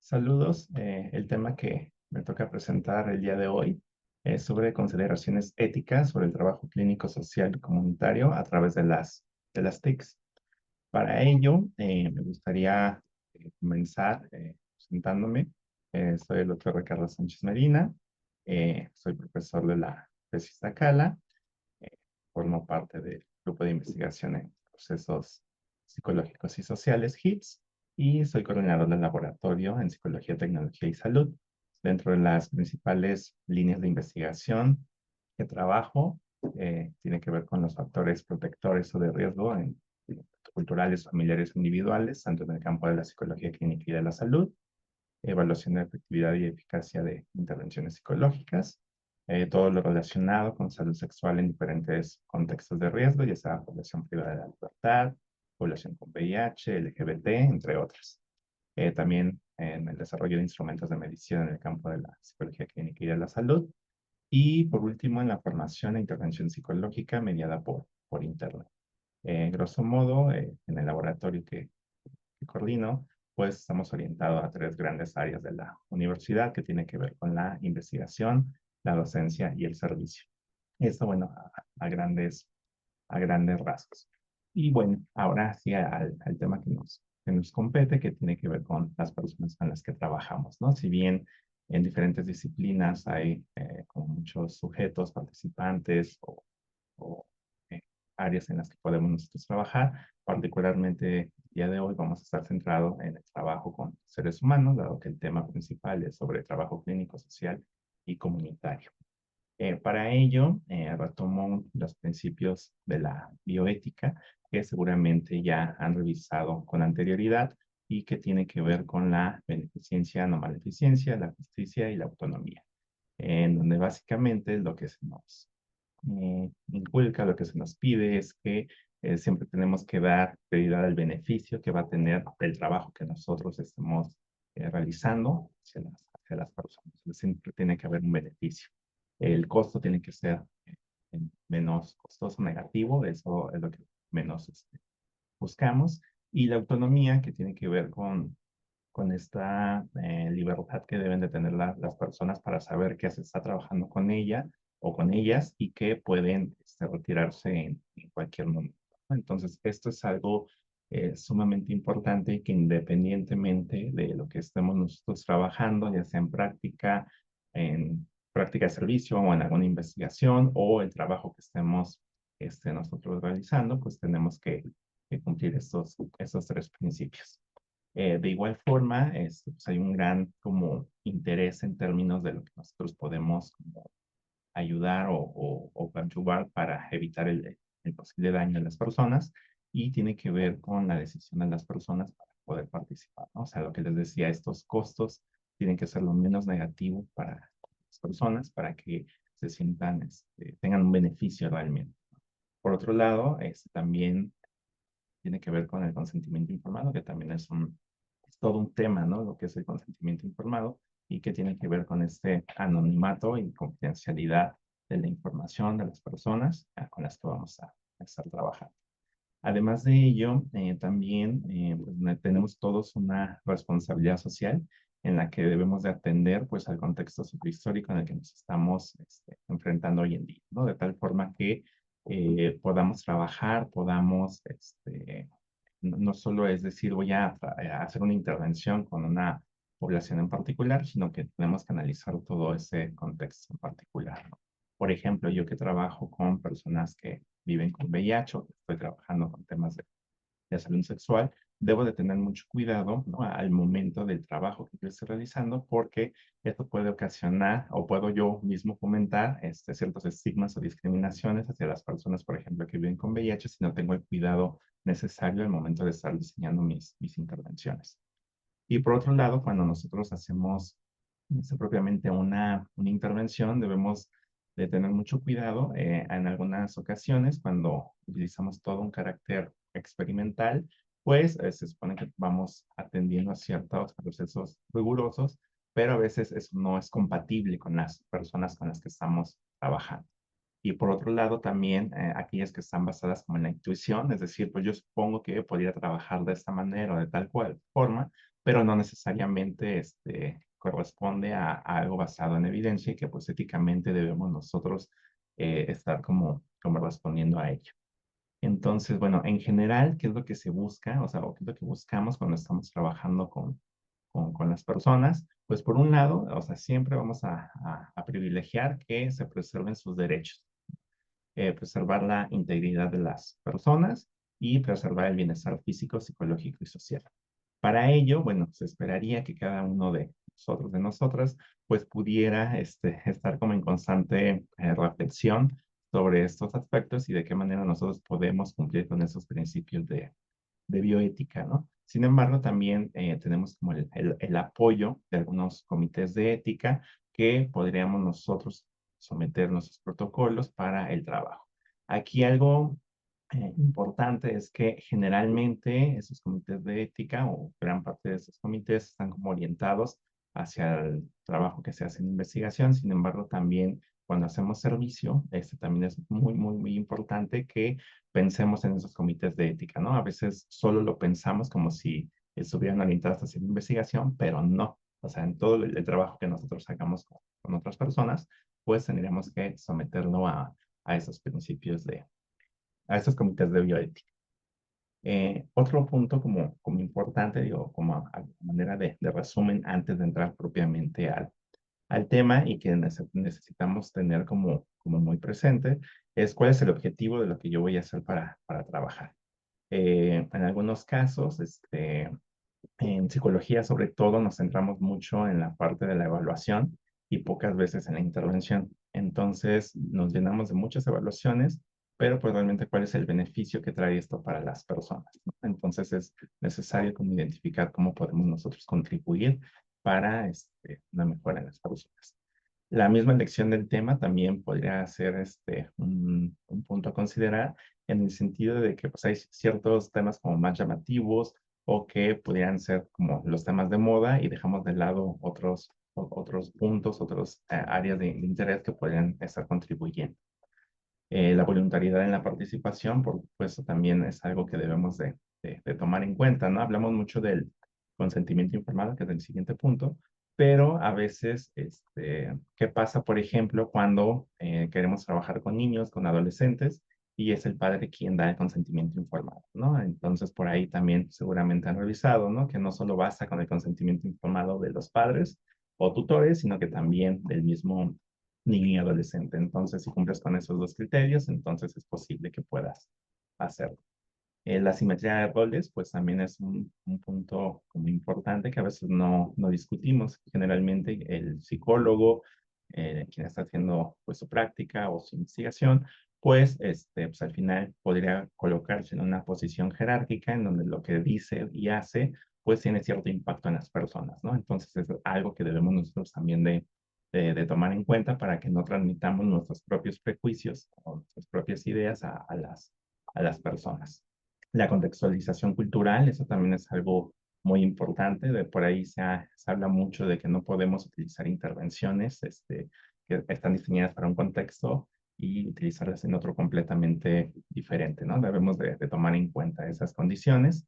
Saludos. El tema que me toca presentar el día de hoy es sobre consideraciones éticas sobre el trabajo clínico social y comunitario a través de las TICs. Para ello, me gustaría comenzar presentándome. Soy el doctor Ricardo Sánchez Medina. Soy profesor de la tesis Acala. eh, Formo parte del grupo de investigación en procesos psicológicos y sociales, HIPS, y soy coordinador del laboratorio en psicología, tecnología y salud. Dentro de las principales líneas de investigación que trabajo, tiene que ver con los factores protectores o de riesgo culturales, familiares o individuales, tanto en el campo de la psicología clínica y de la salud, evaluación de efectividad y eficacia de intervenciones psicológicas, todo lo relacionado con salud sexual en diferentes contextos de riesgo, ya sea población privada de la libertad, población con VIH, LGBT, entre otras. También en el desarrollo de instrumentos de medición en el campo de la psicología clínica y de la salud. Y por último, en la formación e intervención psicológica mediada por Internet. Grosso modo, en el laboratorio que coordino, pues estamos orientados a tres grandes áreas de la universidad que tiene que ver con la investigación, la docencia y el servicio. Esto, bueno, a grandes rasgos. Y bueno, ahora sí al tema que nos compete, que tiene que ver con las personas con las que trabajamos, ¿no? Si bien en diferentes disciplinas hay como muchos sujetos, participantes o eh, áreas en las que podemos nosotros trabajar. Particularmente el día de hoy vamos a estar centrados en el trabajo con seres humanos, dado que el tema principal es sobre trabajo clínico, social y comunitario. Para ello, retomo los principios de la bioética que seguramente ya han revisado con anterioridad y que tiene que ver con la beneficencia, no maleficencia, la justicia y la autonomía, en donde básicamente lo que se nos inculca, lo que se nos pide es que siempre tenemos que dar prioridad al beneficio que va a tener el trabajo que nosotros estemos realizando hacia las personas. Siempre tiene que haber un beneficio. El costo tiene que ser menos costoso, negativo, eso es lo que menos buscamos. Y la autonomía, que tiene que ver con esta libertad que deben de tener las personas para saber que se está trabajando con ella o con ellas y que pueden retirarse en cualquier momento, ¿no? Entonces, esto es algo sumamente importante y que independientemente de lo que estemos nosotros trabajando, ya sea en práctica de servicio o en alguna investigación o el trabajo que estemos nosotros realizando, pues tenemos que cumplir estos tres principios. De igual forma, pues hay un gran como interés en términos de lo que nosotros podemos como ayudar o coadyuvar para evitar el posible daño a las personas, y tiene que ver con la decisión de las personas para poder participar, ¿no? O sea, lo que les decía, estos costos tienen que ser lo menos negativo para las personas para que se sientan, tengan un beneficio realmente. Por otro lado, también tiene que ver con el consentimiento informado, que también es todo un tema, ¿no? Lo que es el consentimiento informado y que tiene que ver con este anonimato y confidencialidad de la información de las personas con las que vamos a estar trabajando. Además de ello, también pues, tenemos todos una responsabilidad social en la que debemos de atender pues al contexto sociohistórico en el que nos estamos enfrentando hoy en día, ¿no? De tal forma que podamos trabajar, podamos, no solo es decir, voy a hacer una intervención con una población en particular, sino que tenemos que analizar todo ese contexto en particular, ¿no? Por ejemplo, yo que trabajo con personas que viven con VIH, o que estoy trabajando con temas de salud sexual, debo de tener mucho cuidado, ¿no? Al momento del trabajo que yo estoy realizando, porque esto puede ocasionar o puedo yo mismo fomentar ciertos estigmas o discriminaciones hacia las personas, por ejemplo, que viven con VIH, si no tengo el cuidado necesario al momento de estar diseñando mis intervenciones. Y por otro lado, cuando nosotros hacemos propiamente una intervención, debemos de tener mucho cuidado en algunas ocasiones cuando utilizamos todo un carácter experimental, pues se supone que vamos atendiendo a ciertos procesos rigurosos, pero a veces eso no es compatible con las personas con las que estamos trabajando. Y por otro lado, también aquellas que están basadas como en la intuición, es decir, pues yo supongo que podría trabajar de esta manera o de tal cual forma, pero no necesariamente corresponde a algo basado en evidencia y que pues éticamente debemos nosotros estar como respondiendo a ello. Entonces, bueno, en general, ¿qué es lo que se busca? O sea, o qué es lo que buscamos cuando estamos trabajando con las personas? Pues por un lado, o sea, siempre vamos a privilegiar que se preserven sus derechos, preservar la integridad de las personas y preservar el bienestar físico, psicológico y social. Para ello, bueno, se esperaría que cada uno de nosotros, de nosotras, pues pudiera estar como en constante reflexión sobre estos aspectos y de qué manera nosotros podemos cumplir con esos principios de bioética, ¿no? Sin embargo, también tenemos como el apoyo de algunos comités de ética que podríamos nosotros someter nuestros protocolos para el trabajo. Aquí algo importante es que generalmente esos comités de ética o gran parte de esos comités están como orientados hacia el trabajo que se hace en investigación. Sin embargo, también cuando hacemos servicio, también es muy importante que pensemos en esos comités de ética, ¿no? A veces solo lo pensamos como si estuvieran orientados hacia la investigación, pero no. O sea, en todo el trabajo que nosotros hagamos con otras personas, pues tendríamos que someterlo a esos principios a esos comités de bioética. Otro punto como importante, digo, como a manera de resumen antes de entrar propiamente al tema y que necesitamos tener como muy presente, es cuál es el objetivo de lo que yo voy a hacer para trabajar. En algunos casos, en psicología, sobre todo, nos centramos mucho en la parte de la evaluación y pocas veces en la intervención. Entonces, nos llenamos de muchas evaluaciones, pero pues realmente cuál es el beneficio que trae esto para las personas, ¿no? Entonces, es necesario como identificar cómo podemos nosotros contribuir para una mejora en las personas. La misma elección del tema también podría ser un punto a considerar en el sentido de que pues, hay ciertos temas como más llamativos o que pudieran ser como los temas de moda y dejamos de lado otros puntos, otras áreas de interés que podrían estar contribuyendo. La voluntariedad en la participación, por supuesto, también es algo que debemos de tomar en cuenta, ¿no? Hablamos mucho del consentimiento informado, que es el siguiente punto, pero a veces, ¿qué pasa, por ejemplo, cuando queremos trabajar con niños, con adolescentes, y es el padre quien da el consentimiento informado, ¿no? Entonces, por ahí también seguramente han revisado, ¿no? Que no solo basta con el consentimiento informado de los padres o tutores, sino que también del mismo niño y adolescente. Entonces, si cumples con esos dos criterios, entonces es posible que puedas hacerlo. La simetría de roles, pues también es un punto como importante que a veces no discutimos. Generalmente el psicólogo, quien está haciendo pues su práctica o su investigación, pues al final podría colocarse en una posición jerárquica en donde lo que dice y hace pues tiene cierto impacto en las personas, ¿no? Entonces es algo que debemos nosotros también de tomar en cuenta para que no transmitamos nuestros propios prejuicios o nuestras propias ideas a las personas. La contextualización cultural, eso también es algo muy importante. De por ahí se habla mucho de que no podemos utilizar intervenciones que están diseñadas para un contexto y utilizarlas en otro completamente diferente, ¿no? Debemos de tomar en cuenta esas condiciones.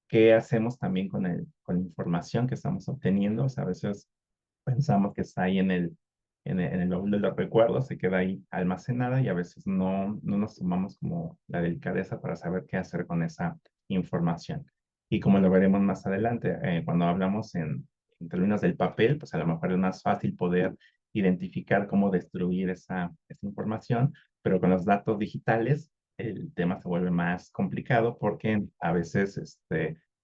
¿Qué hacemos también con la información que estamos obteniendo? O sea, a veces pensamos que está ahí en el baúl de los recuerdos, se queda ahí almacenada y a veces no nos tomamos como la delicadeza para saber qué hacer con esa información. Y como lo veremos más adelante, cuando hablamos en términos del papel, pues a lo mejor es más fácil poder identificar cómo destruir esa información, pero con los datos digitales el tema se vuelve más complicado porque a veces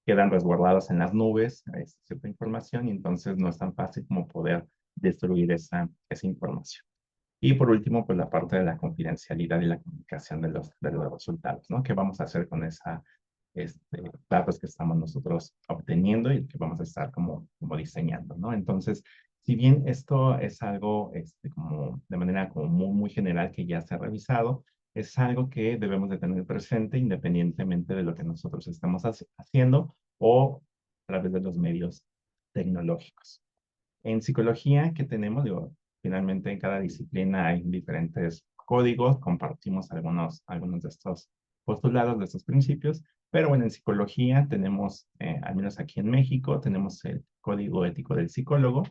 quedan resguardados en las nubes cierta información y entonces no es tan fácil como poder destruir esa información. Y por último, pues la parte de la confidencialidad y la comunicación de los resultados, ¿no? ¿Qué vamos a hacer con esa datos que estamos nosotros obteniendo y que vamos a estar como diseñando, ¿no? Entonces, si bien esto es algo como de manera como muy general que ya se ha revisado, es algo que debemos de tener presente independientemente de lo que nosotros estamos haciendo o a través de los medios tecnológicos. En psicología, ¿qué tenemos? Digo, finalmente en cada disciplina hay diferentes códigos, compartimos algunos de estos postulados, de estos principios, Pero bueno, en psicología tenemos, al menos aquí en México, tenemos el Código Ético del Psicólogo,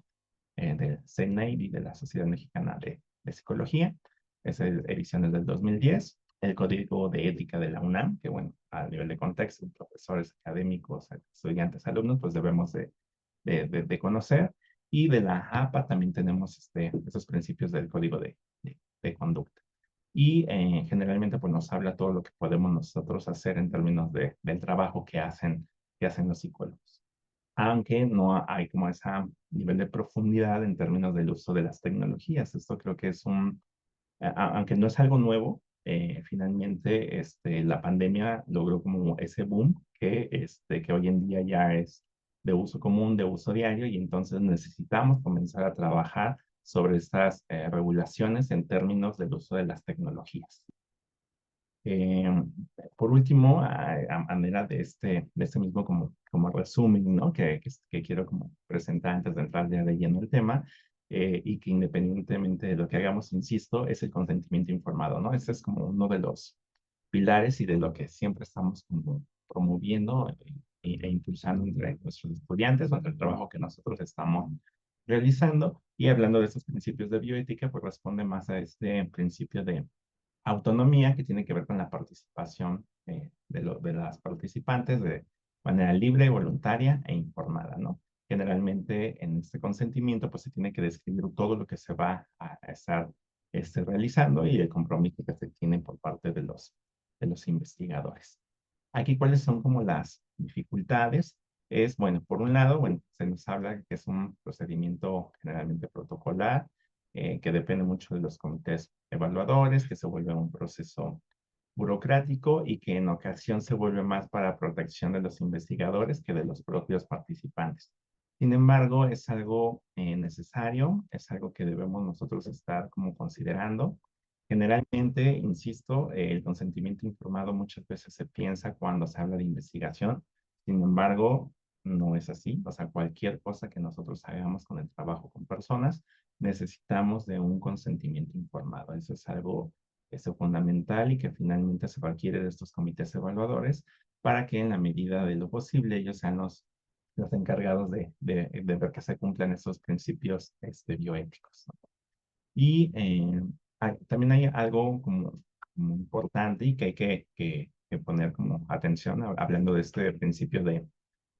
del CNAID y de la Sociedad Mexicana de Psicología. Es edición del 2010. El Código de Ética de la UNAM, que bueno, a nivel de contexto, profesores académicos, estudiantes, alumnos, pues debemos de conocer. Y de la APA también tenemos esos principios del Código de Conducta. Y generalmente pues nos habla todo lo que podemos nosotros hacer en términos del trabajo que hacen los psicólogos, aunque no hay como ese nivel de profundidad en términos del uso de las tecnologías. Esto creo que es aunque no es algo nuevo, finalmente la pandemia logró como ese boom que hoy en día ya es de uso común, de uso diario, y entonces necesitamos comenzar a trabajar sobre estas regulaciones en términos del uso de las tecnologías. Eh, por último, a manera de este mismo como resumen, ¿no? Que quiero como presentar antes de entrar ya de lleno el tema, y que independientemente de lo que hagamos, insisto, es el consentimiento informado, ¿no? Ese es como uno de los pilares y de lo que siempre estamos como promoviendo impulsando entre nuestros estudiantes, entre el trabajo que nosotros estamos realizando. Y hablando de estos principios de bioética, pues responde más a este principio de autonomía, que tiene que ver con la participación de las participantes de manera libre, voluntaria e informada, ¿no? Generalmente en este consentimiento pues se tiene que describir todo lo que se va a estar realizando y el compromiso que se tiene por parte de los investigadores. Aquí, ¿cuáles son como las dificultades? Es, bueno, por un lado, bueno, se nos habla que es un procedimiento generalmente protocolar, que depende mucho de los comités evaluadores, que se vuelve un proceso burocrático y que en ocasión se vuelve más para protección de los investigadores que de los propios participantes. Sin embargo, es algo necesario, es algo que debemos nosotros estar como considerando. Generalmente, insisto, el consentimiento informado muchas veces se piensa cuando se habla de investigación. Sin embargo, no es así. O sea, cualquier cosa que nosotros hagamos con el trabajo con personas, necesitamos de un consentimiento informado. Eso es algo fundamental y que finalmente se requiere de estos comités evaluadores para que en la medida de lo posible ellos sean los encargados de ver que se cumplan esos principios bioéticos, ¿no? Y también hay algo como importante y que hay que poner como atención hablando de este principio de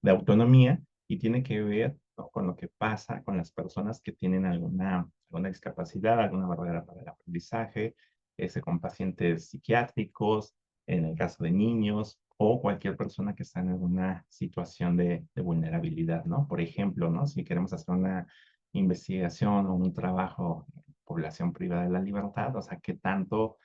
autonomía, y tiene que ver, ¿no?, con lo que pasa con las personas que tienen alguna discapacidad, alguna barrera para el aprendizaje, con pacientes psiquiátricos, en el caso de niños o cualquier persona que está en alguna situación de vulnerabilidad, ¿no? Por ejemplo, ¿no? Si queremos hacer una investigación o un trabajo en población privada de la libertad, o sea, qué tanto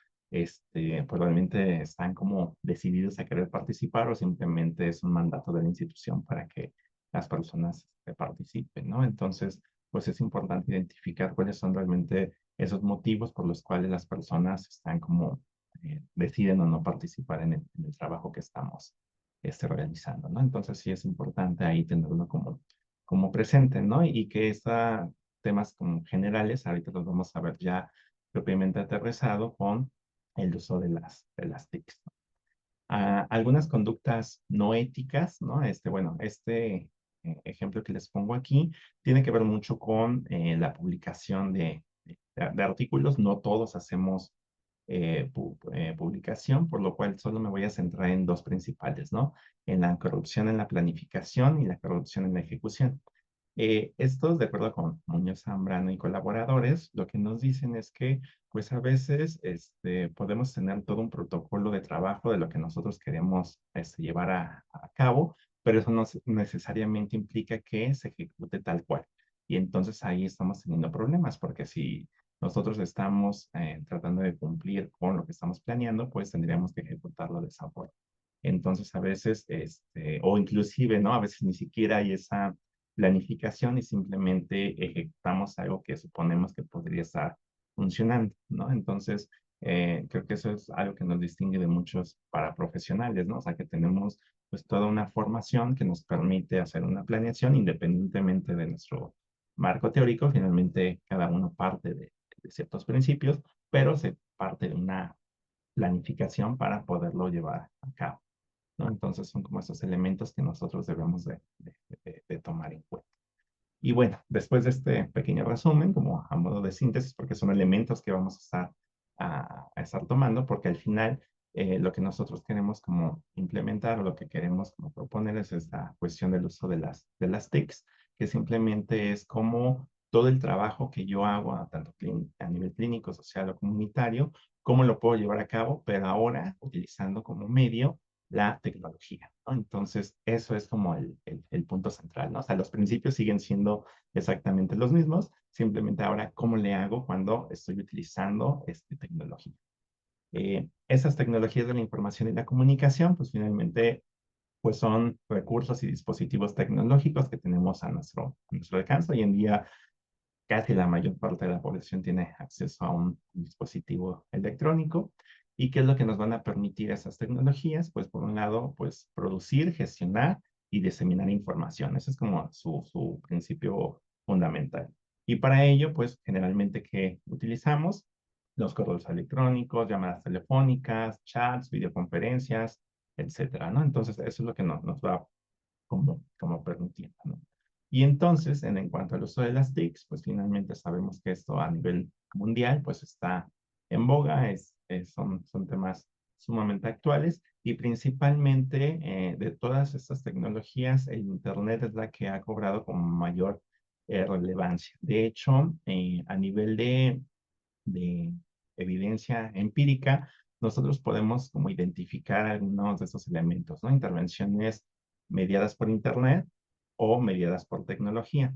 probablemente están como decididos a querer participar o simplemente es un mandato de la institución para que las personas participen, ¿no? Entonces, pues es importante identificar cuáles son realmente esos motivos por los cuales las personas están como deciden o no participar en el trabajo que estamos realizando, ¿no? Entonces sí es importante ahí tenerlo como presente, ¿no? Y que estos temas como generales, ahorita los vamos a ver ya propiamente aterrizado con el uso de las TICs, ¿no? Algunas conductas no éticas, ¿no? Bueno, ejemplo que les pongo aquí tiene que ver mucho con la publicación de artículos. No todos hacemos publicación, por lo cual solo me voy a centrar en dos principales, ¿no? En la corrupción en la planificación y la corrupción en la ejecución. Estos, de acuerdo con Muñoz Zambrano y colaboradores, lo que nos dicen es que, pues a veces podemos tener todo un protocolo de trabajo de lo que nosotros queremos llevar a cabo, pero eso no necesariamente implica que se ejecute tal cual. Y entonces ahí estamos teniendo problemas, porque si nosotros estamos tratando de cumplir con lo que estamos planeando, pues tendríamos que ejecutarlo de esa forma. Entonces, a veces, o inclusive, ¿no? A veces ni siquiera hay esa planificación y simplemente ejecutamos algo que suponemos que podría estar funcionando, ¿no? Entonces, creo que eso es algo que nos distingue de muchos paraprofesionales, ¿no? O sea, que tenemos pues toda una formación que nos permite hacer una planeación independientemente de nuestro marco teórico. Finalmente, cada uno parte de ciertos principios, pero se parte de una planificación para poderlo llevar a cabo. ¿no? Entonces son como esos elementos que nosotros debemos de tomar en cuenta. Y bueno, después de este pequeño resumen, como a modo de síntesis, porque son elementos que vamos a a estar tomando, porque al final lo que nosotros queremos como implementar o lo que queremos como proponer es esta cuestión del uso de de las TICs, que simplemente es como todo el trabajo que yo hago, tanto a nivel clínico, social o comunitario, cómo lo puedo llevar a cabo, pero ahora utilizando como medio la tecnología, ¿no? Entonces, eso es como el punto central, ¿no? O sea, los principios siguen siendo exactamente los mismos, simplemente ahora, ¿cómo le hago cuando estoy utilizando tecnología? Esas tecnologías de la información y la comunicación, pues finalmente, pues son recursos y dispositivos tecnológicos que tenemos a nuestro alcance. Hoy en día, casi la mayor parte de la población tiene acceso a un dispositivo electrónico. ¿Y qué es lo que nos van a permitir esas tecnologías? Pues por un lado, pues producir, gestionar y diseminar información. Ese es como su principio fundamental. Y para ello, pues generalmente, ¿qué utilizamos? Los correos electrónicos, llamadas telefónicas, chats, videoconferencias, etcétera, ¿no? Entonces, eso es lo que nos va como permitiendo, ¿no? Y entonces, en cuanto al uso de las TICs, pues finalmente sabemos que esto a nivel mundial, pues está en boga, son temas sumamente actuales y principalmente de todas estas tecnologías, el Internet es la que ha cobrado como mayor relevancia. De hecho, a nivel de evidencia empírica, nosotros podemos como identificar algunos de esos elementos, ¿no? Intervenciones mediadas por Internet o mediadas por tecnología.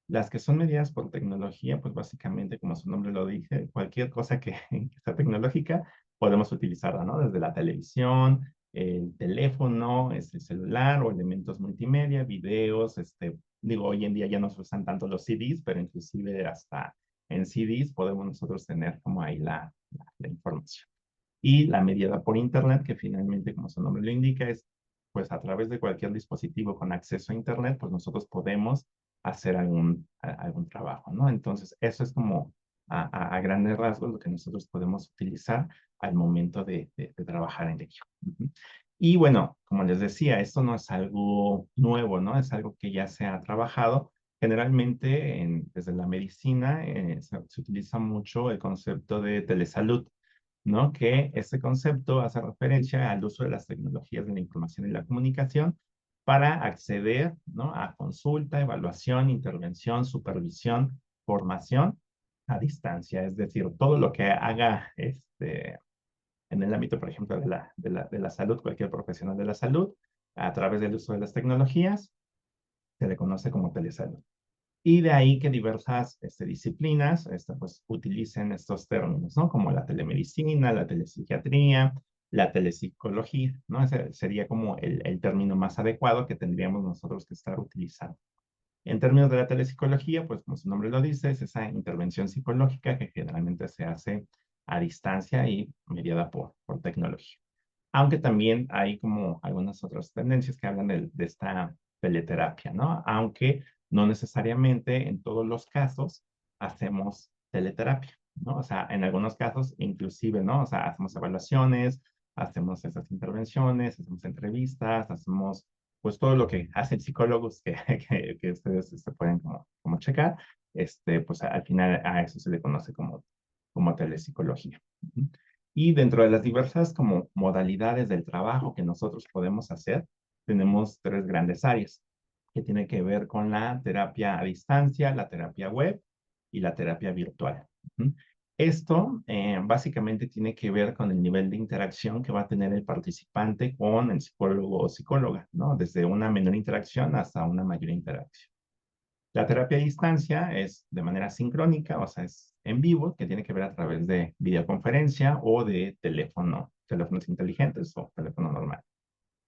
Las que son mediadas por tecnología, pues básicamente, como su nombre lo dice, cualquier cosa que sea tecnológica, podemos utilizarla, ¿no? Desde la televisión, el teléfono, el celular o elementos multimedia, videos, digo, hoy en día ya no se usan tanto los CDs, pero inclusive hasta en CDs podemos nosotros tener como ahí la información. Y la mediada por Internet, que finalmente, como su nombre lo indica, es pues a través de cualquier dispositivo con acceso a Internet, pues nosotros podemos hacer algún trabajo, ¿no? Entonces, eso es como a grandes rasgos lo que nosotros podemos utilizar al momento de trabajar en ello. Ujú. Y bueno, como les decía, esto no es algo nuevo, ¿no? Es algo que ya se ha trabajado. Generalmente, desde la medicina, se utiliza mucho el concepto de telesalud, ¿no? Que este concepto hace referencia al uso de las tecnologías de la información y la comunicación para acceder, ¿no? A consulta, evaluación, intervención, supervisión, formación a distancia. Es decir, todo lo que haga en el ámbito, por ejemplo, de la salud, cualquier profesional de la salud, a través del uso de las tecnologías, se le conoce como telesalud. Y de ahí que diversas disciplinas pues, utilicen estos términos, ¿no? Como la telemedicina, la telepsiquiatría, la telepsicología, ¿no? Ese sería como el término más adecuado que tendríamos nosotros que estar utilizando. En términos de la telepsicología, pues como su nombre lo dice, es esa intervención psicológica que generalmente se hace a distancia y mediada por tecnología. Aunque también hay como algunas otras tendencias que hablan de esta teleterapia, ¿no? Aunque no necesariamente en todos los casos hacemos teleterapia, ¿no? O sea, en algunos casos inclusive, ¿no? O sea, hacemos evaluaciones, hacemos esas intervenciones, hacemos entrevistas, hacemos pues todo lo que hacen psicólogos que ustedes pueden como checar, pues al final a eso se le conoce como telepsicología. Uh-huh. Y dentro de las diversas como modalidades del trabajo que nosotros podemos hacer, tenemos tres grandes áreas que tienen que ver con la terapia a distancia, la terapia web y la terapia virtual. Uh-huh. Esto básicamente tiene que ver con el nivel de interacción que va a tener el participante con el psicólogo o psicóloga, ¿no? Desde una menor interacción hasta una mayor interacción. La terapia a distancia es de manera sincrónica, o sea, es en vivo, que tiene que ver a través de videoconferencia o de teléfonos inteligentes o teléfono normal.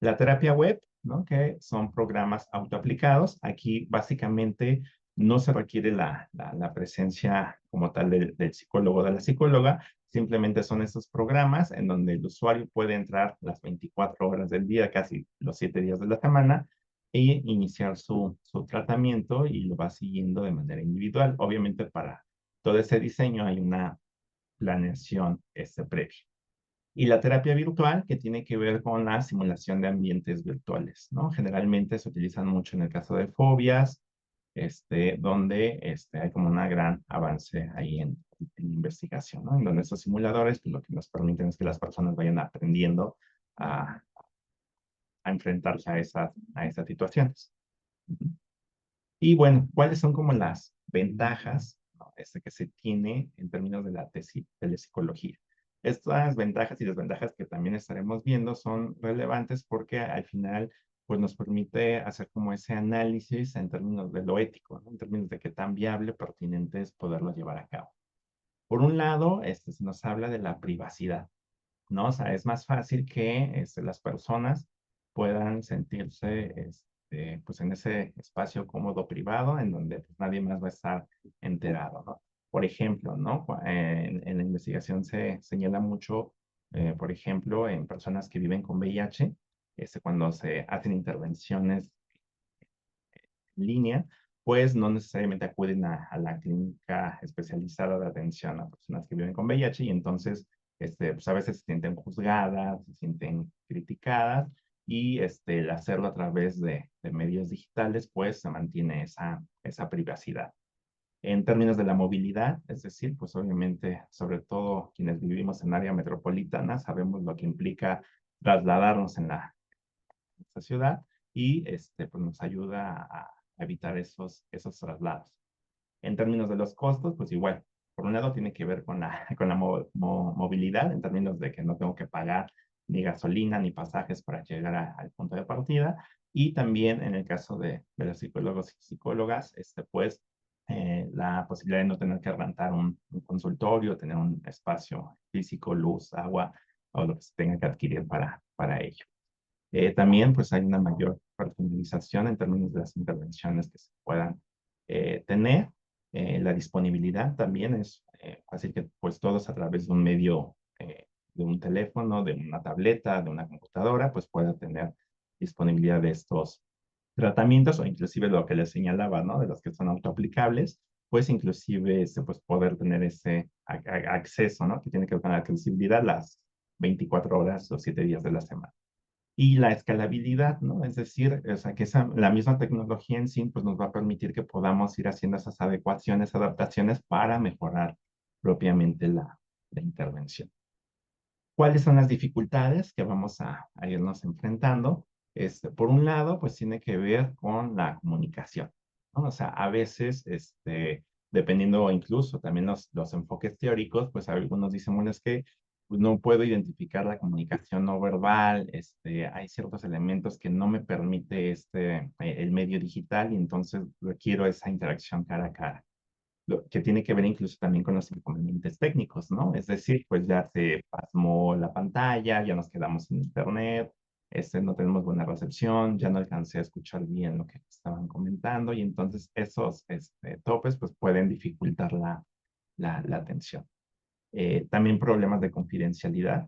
La terapia web, ¿no? Que son programas autoaplicados. Aquí básicamente no se requiere la presencia como tal del psicólogo o de la psicóloga, simplemente son estos programas en donde el usuario puede entrar las 24 horas del día, casi los 7 días de la semana, e iniciar su tratamiento y lo va siguiendo de manera individual. Obviamente para todo ese diseño hay una planeación previa. Y la terapia virtual, que tiene que ver con la simulación de ambientes virtuales, ¿no? Generalmente se utilizan mucho en el caso de fobias, donde hay como un gran avance ahí en investigación, ¿no? En donde estos simuladores, pues, lo que nos permiten es que las personas vayan aprendiendo a, a enfrentarse a esas situaciones. Ujú. Y bueno, ¿cuáles son como las ventajas, ¿no? Que se tiene en términos de la telepsicología? Estas ventajas y desventajas que también estaremos viendo son relevantes porque al final pues nos permite hacer como ese análisis en términos de lo ético, ¿no? En términos de qué tan viable, pertinente es poderlo llevar a cabo. Por un lado, se nos habla de la privacidad, ¿no? O sea, es más fácil que las personas puedan sentirse pues en ese espacio cómodo privado en donde pues, nadie más va a estar enterado, ¿no? Por ejemplo, ¿no? En la investigación se señala mucho, por ejemplo, en personas que viven con VIH, cuando se hacen intervenciones en línea, pues no necesariamente acuden a la clínica especializada de atención a personas que viven con VIH y entonces pues a veces se sienten juzgadas, se sienten criticadas y el hacerlo a través de medios digitales, pues se mantiene esa privacidad. En términos de la movilidad, es decir, pues obviamente, sobre todo quienes vivimos en área metropolitana, sabemos lo que implica trasladarnos en esta ciudad y pues nos ayuda a evitar esos traslados. En términos de los costos, pues igual, por un lado tiene que ver con con la movilidad, en términos de que no tengo que pagar ni gasolina ni pasajes para llegar al punto de partida. Y también en el caso de los psicólogos y psicólogas, pues la posibilidad de no tener que rentar un consultorio, tener un espacio físico, luz, agua o lo que se tenga que adquirir para ello. También pues hay una mayor personalización en términos de las intervenciones que se puedan tener. La disponibilidad también es fácil que pues todos a través de un medio, de un teléfono, de una tableta, de una computadora, pues pueda tener disponibilidad de estos tratamientos o inclusive lo que les señalaba, ¿no? De los que son autoaplicables, pues inclusive pues poder tener ese acceso, ¿no? Que tiene que ver con la accesibilidad las 24 horas o 7 días de la semana y la escalabilidad, ¿no? Es decir, o sea, que la misma tecnología en sí pues, nos va a permitir que podamos ir haciendo esas adecuaciones, adaptaciones para mejorar propiamente la intervención. ¿Cuáles son las dificultades que vamos a irnos enfrentando? Por un lado, pues tiene que ver con la comunicación, ¿no? O sea, a veces, dependiendo incluso también los enfoques teóricos, pues algunos dicen, bueno, es que pues, no puedo identificar la comunicación no verbal, hay ciertos elementos que no me permite el medio digital y entonces requiero esa interacción cara a cara lo que tiene que ver incluso también con los inconvenientes técnicos, ¿no? Es decir, pues ya se pasmó la pantalla, ya nos quedamos sin internet, no tenemos buena recepción, ya no alcancé a escuchar bien lo que estaban comentando y entonces esos topes pues pueden dificultar la atención. También problemas de confidencialidad.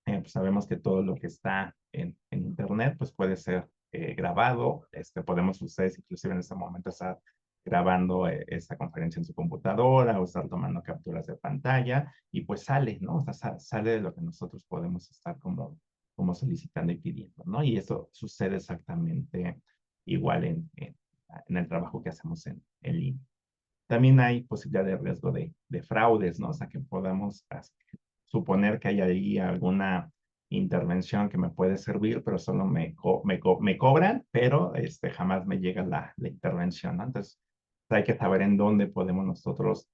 Pues sabemos que todo lo que está en Internet pues puede ser grabado. Podemos ustedes inclusive en este momento estar grabando esta conferencia en su computadora o estar tomando capturas de pantalla y pues sale, ¿no? O sea, sale de lo que nosotros podemos estar como solicitando y pidiendo, ¿no? Y eso sucede exactamente igual en el trabajo que hacemos en línea. También hay posibilidad de riesgo de fraudes, ¿no? O sea, que podamos suponer que hay ahí alguna intervención que me puede servir, pero solo me cobran, pero jamás me llega la intervención, ¿no? Entonces, hay que saber en dónde podemos nosotros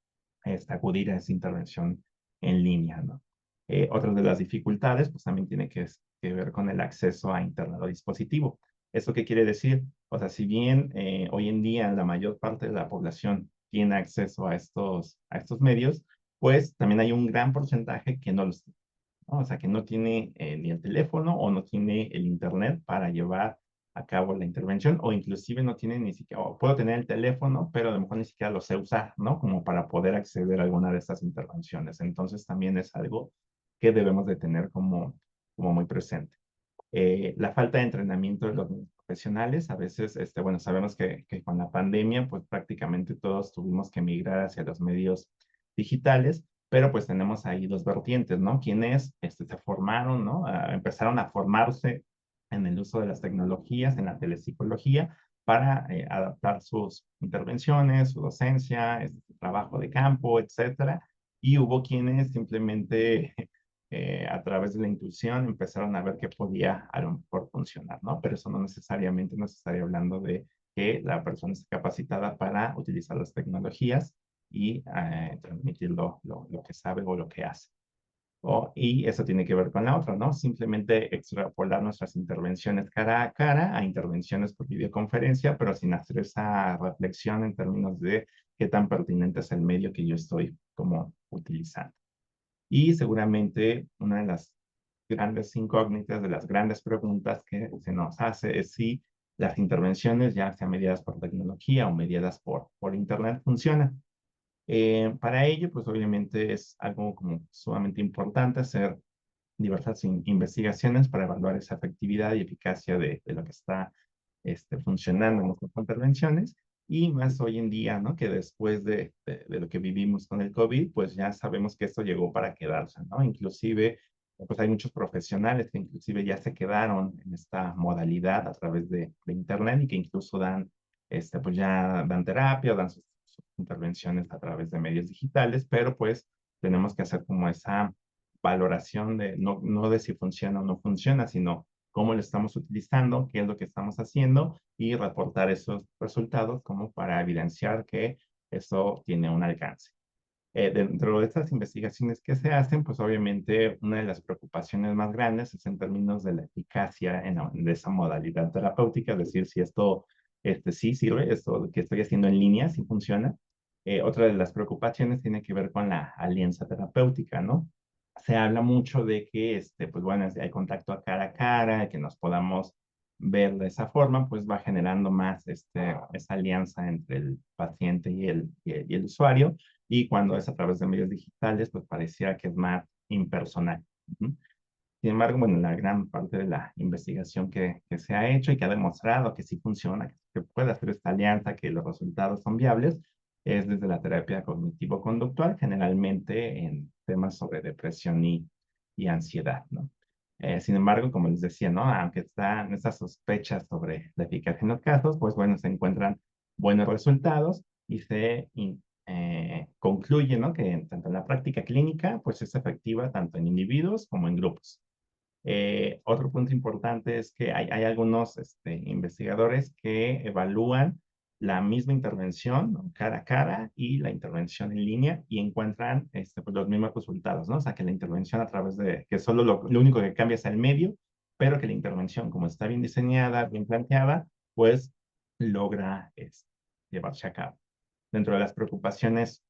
acudir a esa intervención en línea, ¿no? Otra de las dificultades, pues también tiene que ver con el acceso a Internet o dispositivo. ¿Eso qué quiere decir? O sea, si bien hoy en día la mayor parte de la población tiene acceso a estos medios, pues también hay un gran porcentaje que no los tiene, ¿no? O sea, que no tiene ni el teléfono o no tiene el internet para llevar a cabo la intervención o inclusive no tiene ni siquiera, o puedo tener el teléfono, pero a lo mejor ni siquiera lo sé usar, ¿no? Como para poder acceder a alguna de estas intervenciones. Entonces también es algo que debemos de tener como muy presente. La falta de entrenamiento de los profesionales, a veces, bueno, sabemos que con la pandemia, pues prácticamente todos tuvimos que migrar hacia los medios digitales, pero pues tenemos ahí dos vertientes, ¿no? Quienes se formaron, ¿no? Empezaron a formarse en el uso de las tecnologías, en la telepsicología, para adaptar sus intervenciones, su docencia, su trabajo de campo, etcétera. Y hubo quienes simplemente a través de la intuición empezaron a ver que podía a lo mejor funcionar, ¿no? Pero eso no necesariamente nos estaría hablando de que la persona esté capacitada para utilizar las tecnologías y transmitir lo que sabe o lo que hace. Y eso tiene que ver con la otra, ¿no? Simplemente extrapolar nuestras intervenciones cara a cara a intervenciones por videoconferencia, pero sin hacer esa reflexión en términos de qué tan pertinente es el medio que yo estoy como utilizando. Y seguramente una de las grandes incógnitas, de las grandes preguntas que se nos hace es si las intervenciones, ya sean mediadas por tecnología o mediadas por Internet, funcionan. Para ello, pues obviamente es algo como sumamente importante hacer diversas investigaciones para evaluar esa efectividad y eficacia de lo que está funcionando en nuestras intervenciones. Y más hoy en día, ¿no? Que después de lo que vivimos con el COVID, pues ya sabemos que esto llegó para quedarse, ¿no? Inclusive, pues hay muchos profesionales que inclusive ya se quedaron en esta modalidad a través de Internet y que incluso dan, pues ya dan terapia, dan sus intervenciones a través de medios digitales, pero pues tenemos que hacer como esa valoración de no de si funciona o no funciona, sino cómo lo estamos utilizando, qué es lo que estamos haciendo y reportar esos resultados como para evidenciar que eso tiene un alcance. Dentro de estas investigaciones que se hacen, pues obviamente una de las preocupaciones más grandes es en términos de la eficacia de esa modalidad terapéutica, es decir, si esto sí sirve, esto que estoy haciendo en línea, si funciona. Otra de las preocupaciones tiene que ver con la alianza terapéutica, ¿no? Se habla mucho de que, pues bueno, si hay contacto a cara, que nos podamos ver de esa forma, pues va generando más esa alianza entre el paciente y el usuario, y cuando es a través de medios digitales, pues pareciera que es más impersonal. Uh-huh. Sin embargo, bueno, la gran parte de la investigación que se ha hecho y que ha demostrado que sí funciona, que se puede hacer esta alianza, que los resultados son viables, es desde la terapia cognitivo-conductual, generalmente en temas sobre depresión y ansiedad, ¿no? Sin embargo, como les decía, ¿no? Aunque están esas sospechas sobre la eficacia en los casos, pues bueno, se encuentran buenos resultados y se concluye, ¿no? Que tanto en la práctica clínica, pues es efectiva tanto en individuos como en grupos. Otro punto importante es que hay algunos investigadores que evalúan la misma intervención, ¿no? Cara a cara y la intervención en línea y encuentran pues, los mismos resultados, ¿no? O sea, que la intervención a través de, que solo lo único que cambia es el medio, pero que la intervención, como está bien diseñada, bien planteada, pues logra llevarse a cabo. Dentro de las preocupaciones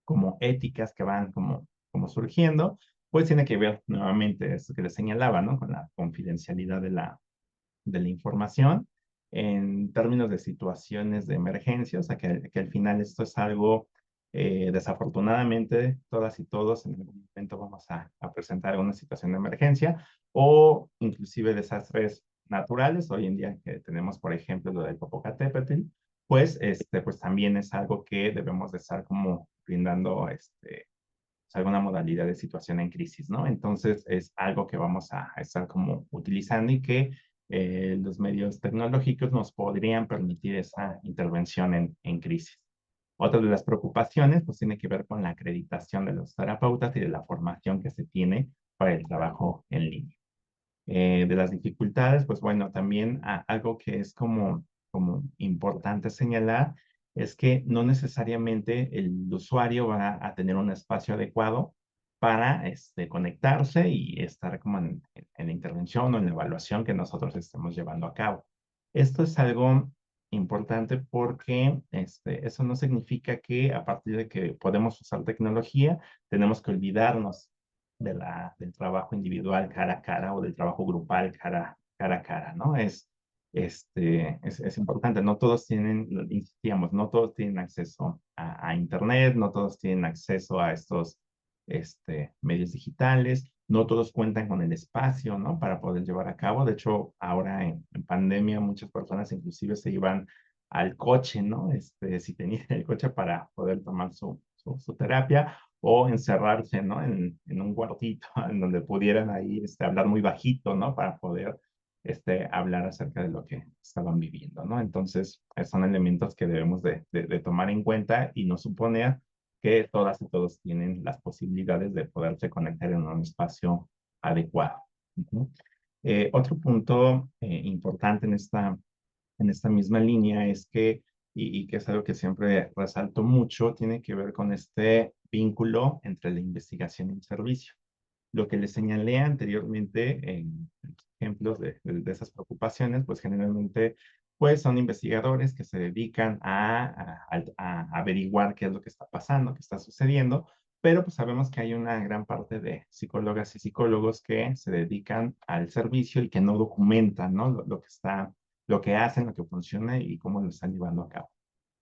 como éticas que van como surgiendo, pues tiene que ver nuevamente eso que les señalaba, ¿no? Con la confidencialidad de la información en términos de situaciones de emergencia, o sea, que al final esto es algo, desafortunadamente, todas y todos en algún momento vamos a presentar una situación de emergencia o inclusive desastres naturales. Hoy en día que tenemos, por ejemplo, lo del Popocatépetl, pues también es algo que debemos de estar como brindando, alguna modalidad de situación en crisis, ¿no? Entonces es algo que vamos a estar como utilizando y que los medios tecnológicos nos podrían permitir esa intervención en crisis. Otra de las preocupaciones, pues tiene que ver con la acreditación de los terapeutas y de la formación que se tiene para el trabajo en línea. De las dificultades, pues bueno, también algo que es como importante señalar es que no necesariamente el usuario va a tener un espacio adecuado para conectarse y estar como en la intervención o en la evaluación que nosotros estemos llevando a cabo. Esto es algo importante porque eso no significa que a partir de que podemos usar tecnología, tenemos que olvidarnos del trabajo individual cara a cara o del trabajo grupal cara a cara, ¿no? Es importante, no todos tienen, insistíamos, no todos tienen acceso a Internet, no todos tienen acceso a estos medios digitales, no todos cuentan con el espacio, ¿no? Para poder llevar a cabo. De hecho, ahora en pandemia muchas personas inclusive se iban al coche, ¿no? Si tenían el coche para poder tomar su terapia, o encerrarse, ¿no? En un cuartito en donde pudieran ahí hablar muy bajito, ¿no? Para poder hablar acerca de lo que estaban viviendo, ¿no? Entonces, son elementos que debemos de tomar en cuenta y no suponer que todas y todos tienen las posibilidades de poderse conectar en un espacio adecuado. Ujú. Otro punto importante en esta misma línea es que, y que es algo que siempre resalto mucho, tiene que ver con este vínculo entre la investigación y el servicio. Lo que les señalé anteriormente en ejemplos de esas preocupaciones, pues generalmente pues son investigadores que se dedican a averiguar qué es lo que está pasando, qué está sucediendo, pero pues sabemos que hay una gran parte de psicólogas y psicólogos que se dedican al servicio y que no documentan, ¿no? Lo que está, lo que hacen, lo que funciona y cómo lo están llevando a cabo.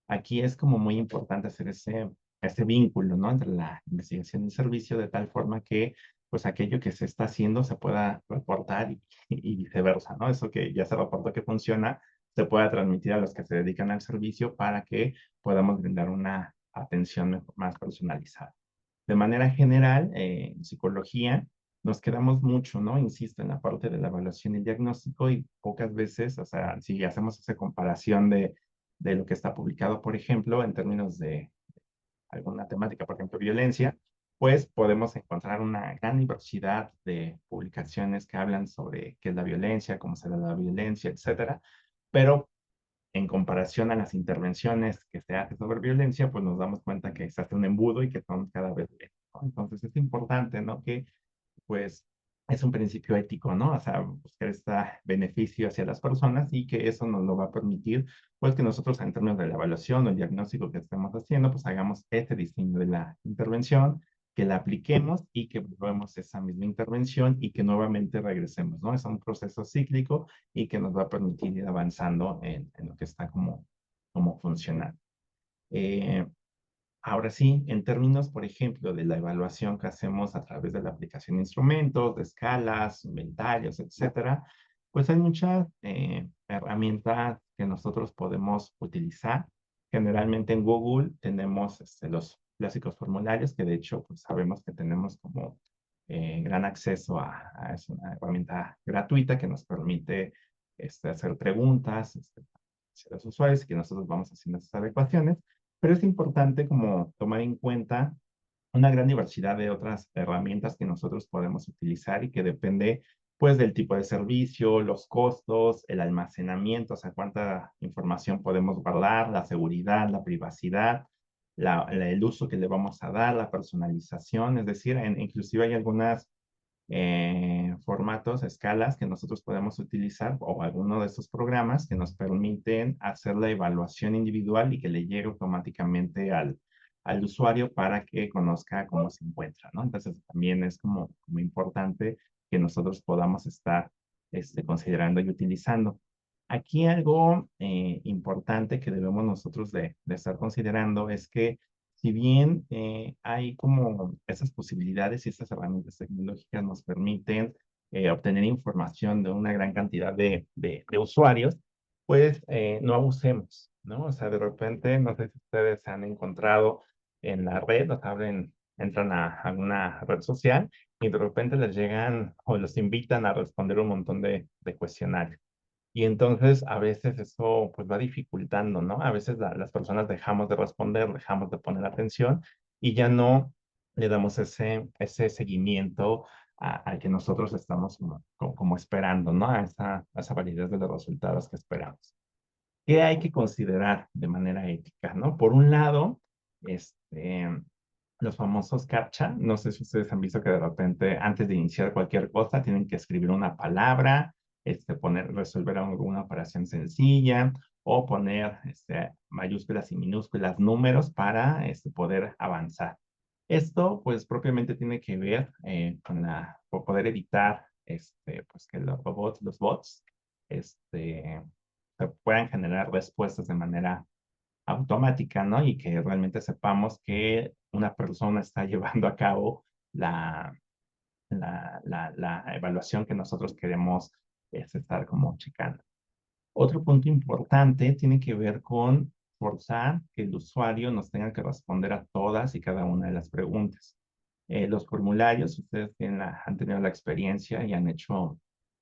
Aquí es como muy importante hacer ese vínculo, ¿no? Entre la investigación y el servicio de tal forma que, pues, aquello que se está haciendo se pueda reportar y viceversa, ¿no? Eso que ya se reportó que funciona, se pueda transmitir a los que se dedican al servicio para que podamos brindar una atención más personalizada. De manera general, en psicología, nos quedamos mucho, ¿no? Insisto, en la parte de la evaluación y diagnóstico y pocas veces, o sea, si hacemos esa comparación de lo que está publicado, por ejemplo, en términos de alguna temática, por ejemplo, violencia, pues podemos encontrar una gran diversidad de publicaciones que hablan sobre qué es la violencia, cómo se da la violencia, etcétera. Pero en comparación a las intervenciones que se hacen sobre violencia, pues nos damos cuenta que se hace un embudo y que son cada vez menos, ¿no? Entonces es importante, ¿no? Que pues es un principio ético, ¿no? O sea, buscar este beneficio hacia las personas y que eso nos lo va a permitir, pues que nosotros en términos de la evaluación o el diagnóstico que estemos haciendo, pues hagamos este diseño de la intervención, que la apliquemos y que probemos esa misma intervención y que nuevamente regresemos, ¿no? Es un proceso cíclico y que nos va a permitir ir avanzando en lo que está como funcionando. Eh, Ahora sí, en términos, por ejemplo, de la evaluación que hacemos a través de la aplicación de instrumentos, de escalas, inventarios, etcétera, pues hay muchas herramientas que nosotros podemos utilizar. Generalmente en Google tenemos los clásicos formularios, que de hecho pues, sabemos que tenemos como gran acceso es una herramienta gratuita que nos permite hacer preguntas hacia los usuarios y que nosotros vamos haciendo esas adecuaciones. Pero es importante como tomar en cuenta una gran diversidad de otras herramientas que nosotros podemos utilizar y que depende pues del tipo de servicio, los costos, el almacenamiento, o sea, cuánta información podemos guardar, la seguridad, la privacidad, el uso que le vamos a dar, la personalización, es decir, inclusive hay algunas formatos, escalas que nosotros podemos utilizar o alguno de estos programas que nos permiten hacer la evaluación individual y que le llegue automáticamente al usuario para que conozca cómo se encuentra, ¿no? Entonces también es como importante que nosotros podamos estar considerando y utilizando. Aquí algo importante que debemos nosotros de estar considerando es que si bien hay como esas posibilidades y esas herramientas tecnológicas nos permiten obtener información de una gran cantidad de usuarios, pues no abusemos, ¿no? O sea, de repente, no sé si ustedes se han encontrado en la red, nos abren, entran a alguna red social y de repente les llegan o los invitan a responder un montón de cuestionarios. Y entonces a veces eso pues va dificultando, ¿no? A veces las personas dejamos de responder, dejamos de poner atención y ya no le damos ese seguimiento al que nosotros estamos como esperando, ¿no? A esa validez de los resultados que esperamos. ¿Qué hay que considerar de manera ética, no? Por un lado, los famosos CAPTCHA, no sé si ustedes han visto que de repente antes de iniciar cualquier cosa tienen que escribir una palabra, resolver alguna operación sencilla o poner mayúsculas y minúsculas, números para poder avanzar. Esto, pues, propiamente tiene que ver con poder evitar, pues, que los robots, los bots, se puedan generar respuestas de manera automática, ¿no? Y que realmente sepamos que una persona está llevando a cabo la, la evaluación que nosotros queremos estar como checando. Otro punto importante tiene que ver con forzar que el usuario nos tenga que responder a todas y cada una de las preguntas. Los formularios, ustedes han tenido la experiencia y han hecho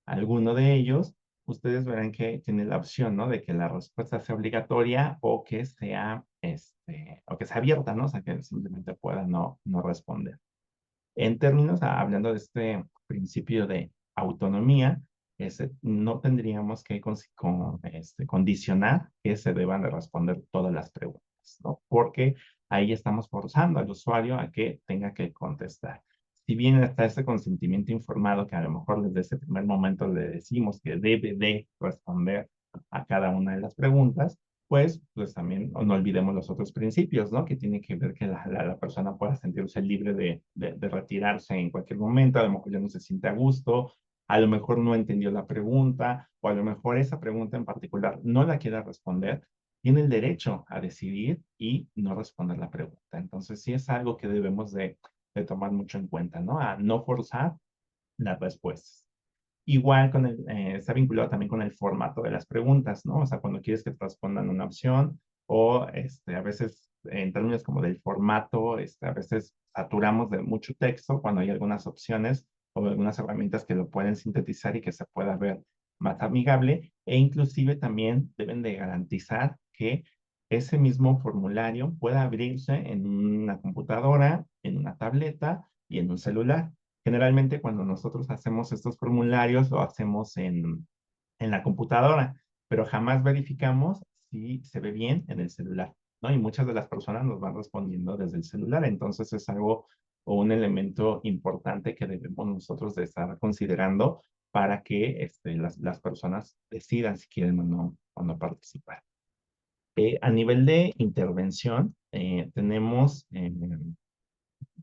alguno de ellos, ustedes verán que tiene la opción, ¿no? De que la respuesta sea obligatoria o que sea, o que sea abierta, ¿no? O sea, que simplemente pueda no responder. En términos, hablando de este principio de autonomía, no tendríamos que condicionar que se deban de responder todas las preguntas, ¿no? Porque ahí estamos forzando al usuario a que tenga que contestar. Si bien está ese consentimiento informado que a lo mejor desde ese primer momento le decimos que debe de responder a cada una de las preguntas, pues también no olvidemos los otros principios, ¿no? Que tiene que ver que la persona pueda sentirse libre de retirarse en cualquier momento, a lo mejor ya no se siente a gusto, a lo mejor no entendió la pregunta, o a lo mejor esa pregunta en particular no la quiera responder, tiene el derecho a decidir y no responder la pregunta. Entonces, sí es algo que debemos de tomar mucho en cuenta, ¿no? A no forzar las respuestas. Igual está vinculado también con el formato de las preguntas, ¿no? O sea, cuando quieres que te respondan una opción o a veces en términos como del formato, a veces saturamos de mucho texto cuando hay algunas opciones o algunas herramientas que lo pueden sintetizar y que se pueda ver más amigable e inclusive también deben de garantizar que ese mismo formulario pueda abrirse en una computadora, en una tableta y en un celular. Generalmente cuando nosotros hacemos estos formularios lo hacemos en la computadora, pero jamás verificamos si se ve bien en el celular, ¿no? Y muchas de las personas nos van respondiendo desde el celular, entonces es algo o un elemento importante que debemos nosotros de estar considerando para que las personas decidan si quieren o no participar. A nivel de intervención, tenemos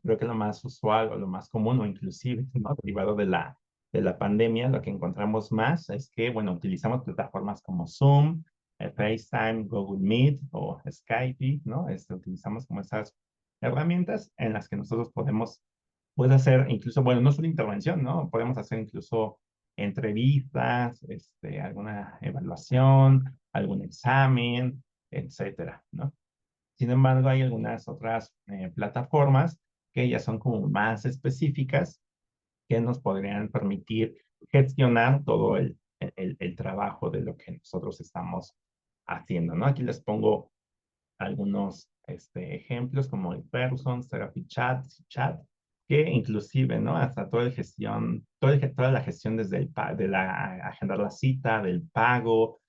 creo que lo más usual o lo más común o inclusive, ¿no? Derivado de la pandemia, lo que encontramos más es que, bueno, utilizamos plataformas como Zoom, FaceTime, Google Meet o Skype, ¿no? Utilizamos como esas herramientas en las que nosotros puede hacer incluso, bueno, no solo intervención, ¿no? Podemos hacer incluso entrevistas, alguna evaluación, algún examen, etcétera, ¿no? Sin embargo, hay algunas otras plataformas que ya son como más específicas que nos podrían permitir gestionar todo el trabajo de lo que nosotros estamos haciendo, ¿no? Aquí les pongo algunos ejemplos como el Persons, Therapy Chat, que inclusive, ¿no? Hasta toda la gestión desde de la agendar la cita, del pago,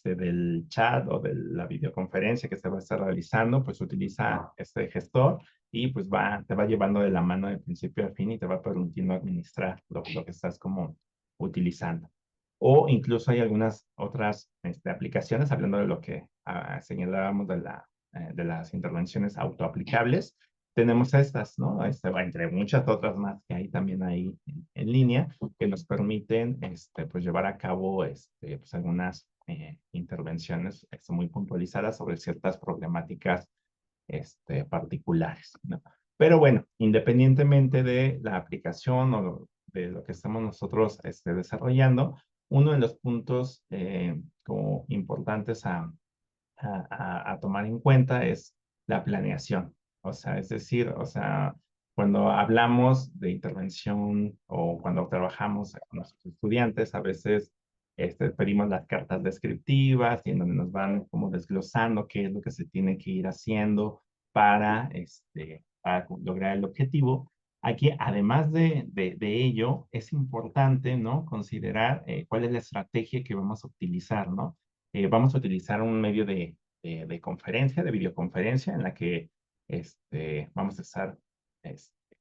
del chat o de la videoconferencia que se va a estar realizando, pues utiliza este gestor y pues te va llevando de la mano de principio a fin y te va permitiendo administrar lo que estás como utilizando. O incluso hay algunas otras aplicaciones, hablando de lo que señalábamos de las intervenciones autoaplicables, tenemos estas, ¿no? Entre muchas otras más que hay también ahí en línea, que nos permiten pues llevar a cabo pues algunas intervenciones muy puntualizadas sobre ciertas problemáticas particulares, ¿no? Pero bueno, independientemente de la aplicación o de lo que estamos nosotros desarrollando, uno de los puntos como importantes a tomar en cuenta es la planeación. O sea, es decir, o sea, cuando hablamos de intervención o cuando trabajamos con nuestros estudiantes, a veces pedimos las cartas descriptivas y en donde nos van como desglosando qué es lo que se tiene que ir haciendo para lograr el objetivo. Aquí, además de ello, es importante, ¿no? Considerar cuál es la estrategia que vamos a utilizar, ¿no? Vamos a utilizar un medio de conferencia, de videoconferencia, en la que vamos a estar este,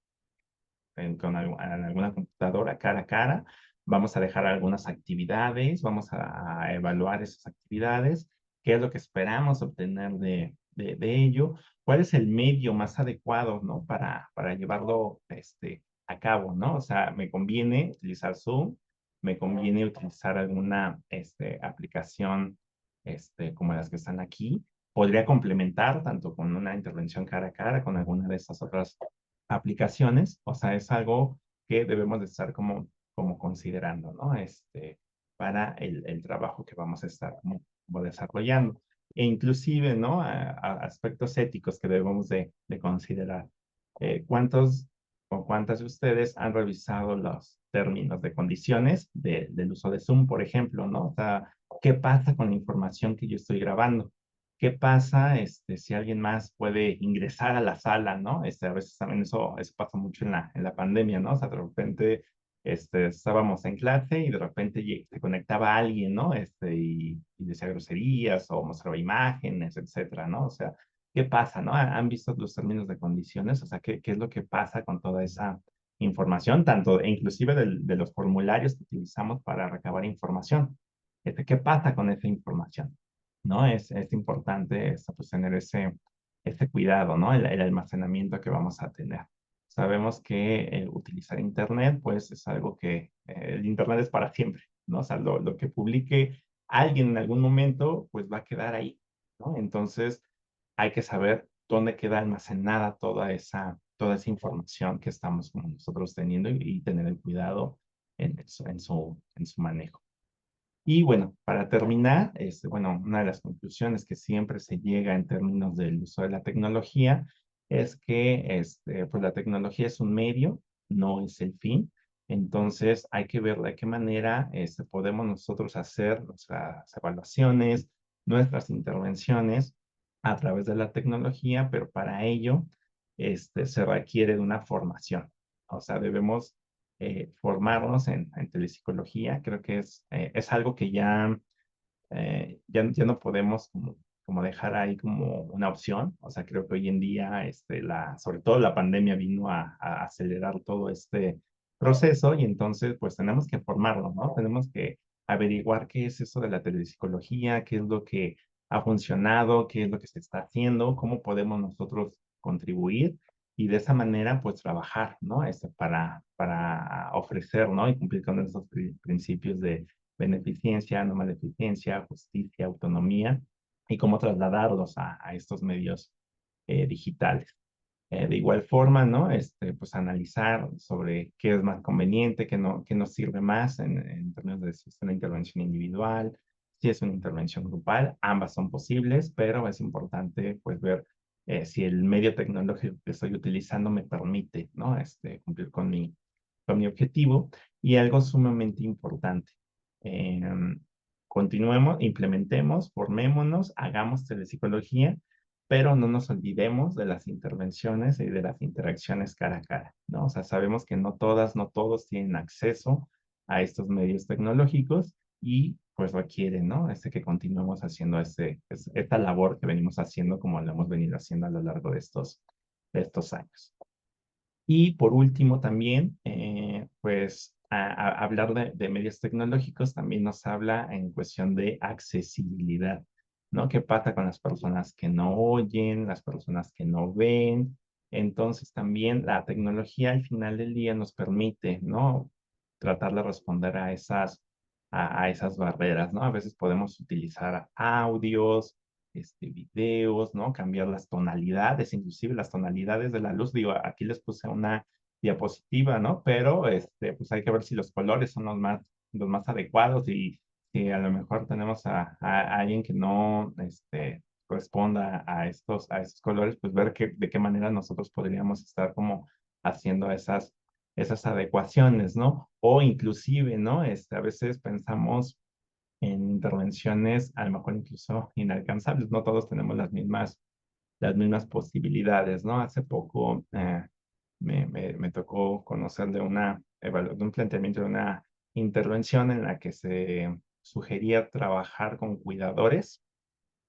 en alguna computadora cara a cara. Vamos a dejar algunas actividades, vamos a evaluar esas actividades, qué es lo que esperamos obtener de ello, cuál es el medio más adecuado, ¿no? Para llevarlo a cabo, ¿no? O sea, me conviene utilizar Zoom, me conviene utilizar alguna aplicación como las que están aquí. Podría complementar tanto con una intervención cara a cara, con alguna de estas otras aplicaciones, o sea, es algo que debemos de estar como considerando, ¿no? Para el trabajo que vamos a estar como desarrollando. e inclusive, ¿no? A aspectos éticos que debemos de considerar. ¿Cuántos o cuántas de ustedes han revisado los términos de condiciones del uso de Zoom, por ejemplo, ¿no? O sea, ¿qué pasa con la información que yo estoy grabando? ¿Qué pasa si alguien más puede ingresar a la sala, ¿no? A veces también eso pasa mucho en la pandemia, ¿no? O sea, de repente estábamos en clase y de repente se conectaba alguien, ¿no? Y decía groserías o mostraba imágenes, etcétera, ¿no? O sea, ¿qué pasa, no? ¿Han visto los términos de condiciones? O sea, ¿qué es lo que pasa con toda esa información, tanto e inclusive de los formularios que utilizamos para recabar información? ¿Qué pasa con esa información? ¿No? Es importante pues, tener ese cuidado, ¿no? El almacenamiento que vamos a tener. Sabemos que utilizar Internet, pues es algo que el Internet es para siempre, ¿no? O sea, lo que publique alguien en algún momento, pues va a quedar ahí, ¿no? Entonces, hay que saber dónde queda almacenada toda esa información que estamos como nosotros teniendo y tener el cuidado en su manejo. Y bueno, para terminar, bueno, una de las conclusiones que siempre se llega en términos del uso de la tecnología es que pues la tecnología es un medio, no es el fin. Entonces hay que ver de qué manera podemos nosotros hacer nuestras evaluaciones, nuestras intervenciones a través de la tecnología, pero para ello se requiere de una formación. O sea, debemos formarnos en telepsicología. Creo que es algo que ya no podemos como dejar ahí como una opción. O sea, creo que hoy en día, sobre todo la pandemia vino a acelerar todo este proceso y entonces pues tenemos que formarlo, ¿no? Tenemos que averiguar qué es eso de la telepsicología, qué es lo que ha funcionado, qué es lo que se está haciendo, cómo podemos nosotros contribuir y de esa manera pues trabajar, ¿no? Para ofrecer, ¿no? Y cumplir con esos principios de beneficencia, no maleficencia, justicia, autonomía y cómo trasladarlos a estos medios digitales. De igual forma, ¿no? Pues analizar sobre qué es más conveniente, qué nos sirve más en términos de si es una intervención individual, si es una intervención grupal, ambas son posibles, pero es importante pues ver si el medio tecnológico que estoy utilizando me permite, ¿no? Cumplir con mi objetivo y algo sumamente importante. Eh, Continuemos, implementemos, formémonos, hagamos telepsicología, pero no nos olvidemos de las intervenciones y de las interacciones cara a cara, ¿no? O sea, sabemos que no todas, no todos tienen acceso a estos medios tecnológicos y pues requieren, ¿no? Que continuemos haciendo esta labor que venimos haciendo como lo hemos venido haciendo a lo largo de estos años. Y por último también, pues hablar de medios tecnológicos también nos habla en cuestión de accesibilidad, ¿no? ¿Qué pasa con las personas que no oyen, las personas que no ven? Entonces también la tecnología al final del día nos permite, ¿no? Tratar de responder a esas barreras, ¿no? A veces podemos utilizar audios, videos, ¿no? Cambiar las tonalidades, inclusive las tonalidades de la luz. Digo, aquí les puse una diapositiva, ¿no? Pero, pues hay que ver si los colores son los más adecuados y si a lo mejor tenemos a alguien que no, corresponda a estos colores, pues ver de qué manera nosotros podríamos estar como haciendo esas adecuaciones, ¿no? O inclusive, ¿no? A veces pensamos en intervenciones a lo mejor incluso inalcanzables. No todos tenemos las mismas posibilidades, ¿no? Hace poco me tocó conocer de un planteamiento de una intervención en la que se sugería trabajar con cuidadores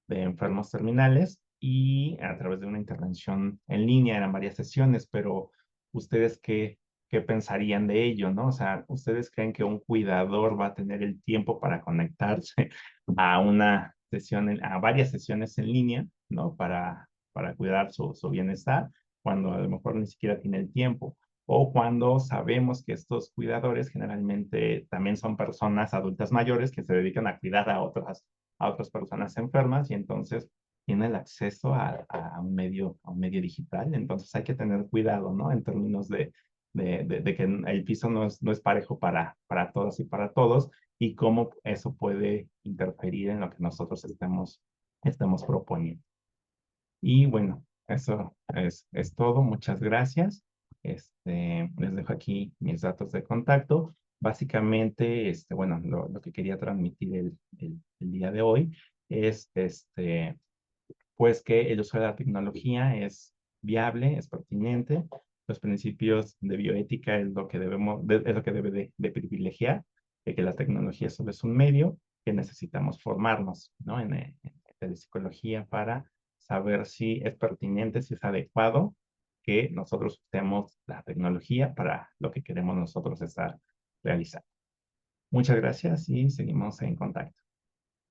de enfermos terminales y a través de una intervención en línea, eran varias sesiones, pero ustedes qué pensarían de ello, ¿no? O sea, ¿ustedes creen que un cuidador va a tener el tiempo para conectarse a una sesión, a varias sesiones en línea, ¿no? Para cuidar su bienestar, cuando a lo mejor ni siquiera tiene el tiempo? O cuando sabemos que estos cuidadores generalmente también son personas adultas mayores que se dedican a cuidar a otras personas enfermas y entonces tiene el acceso a un medio digital. Entonces hay que tener cuidado, ¿no? En términos de que el piso no es parejo para todas y para todos y cómo eso puede interferir en lo que nosotros estemos estamos proponiendo. Y bueno, eso es todo. Muchas gracias. Les dejo aquí mis datos de contacto. Básicamente, bueno, lo que quería transmitir el día de hoy es, pues que el uso de la tecnología es viable, es pertinente. Los principios de bioética es lo que es lo que debe de privilegiar, de que la tecnología solo es un medio, que necesitamos formarnos, ¿no? En telepsicología para saber si es pertinente, si es adecuado que nosotros usemos la tecnología para lo que queremos nosotros estar realizando. Muchas gracias y seguimos en contacto.